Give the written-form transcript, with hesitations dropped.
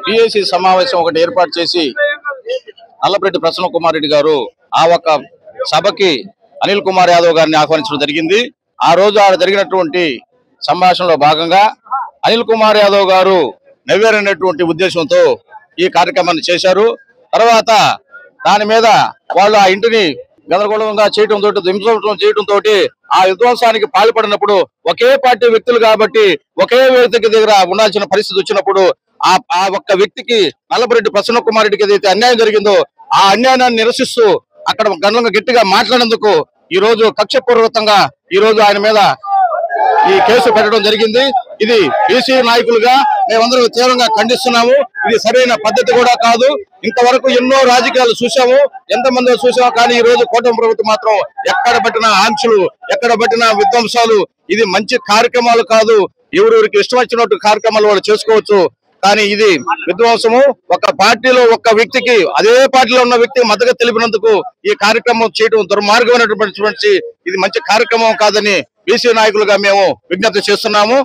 PAC సమావేశం ఒకటి ఏర్పాటు చేసి నల్లపరెడ్డి ప్రసన్న కుమార్ రెడ్డి గారు ఆ ఒక్క సభకి అనిల్ కుమార్ యాదవ్ గారిని ఆహ్వానించడం జరిగింది. ఆ రోజు ఆడ జరిగినటువంటి సంభాషణలో భాగంగా అనిల్ కుమార్ యాదవ్ గారు నవ్వారనేటువంటి ఉద్దేశంతో ఈ కార్యక్రమాన్ని చేశారు. తర్వాత దాని మీద వాళ్ళు ఆ ఇంటిని గందరగోళంగా చేయడంతో ధ్వంసం చేయడంతో ఆ విధ్వంసానికి పాల్పడినప్పుడు ఒకే పార్టీ వ్యక్తులు కాబట్టి ఒకే వ్యక్తికి దగ్గర ఉండాల్సిన పరిస్థితి వచ్చినప్పుడు ఆ ఒక్క వ్యక్తికి నల్లపరెడ్డి ప్రసన్న కుమార్ రెడ్డికి ఏదైతే అన్యాయం జరిగిందో ఆ అన్యాయాన్ని నిరసిస్తూ అక్కడ గట్టిగా మాట్లాడేందుకు ఈ రోజు కక్షపూర్వకంగా ఈ రోజు ఆయన మీద ఈ కేసు పెట్టడం జరిగింది. ఇది బీసీ నాయకులుగా మేమందరం తీవ్రంగా ఖండిస్తున్నాము. ఇది సరైన పద్ధతి కూడా కాదు. ఇంతవరకు ఎన్నో రాజకీయాలు చూసాము, ఎంతమంది చూసాము, కానీ ఈ రోజు కూటమి ప్రభుత్వం మాత్రం ఎక్కడ పట్టిన ఆంక్షలు, ఎక్కడ పట్టిన విధ్వంసాలు, ఇది మంచి కార్యక్రమాలు కాదు. ఎవరెవరికి ఇష్టం వచ్చినట్టు కార్యక్రమాలు వాళ్ళు చేసుకోవచ్చు, కానీ ఇది విధ్వంసము. ఒక పార్టీలో ఒక్క వ్యక్తికి అదే పార్టీలో ఉన్న వ్యక్తి మద్దతు తెలిపినందుకు ఈ కార్యక్రమం చేయడం దుర్మార్గమైనటువంటి ఇది మంచి కార్యక్రమం కాదని బీసీ నాయకులుగా మేము విజ్ఞప్తి చేస్తున్నాము.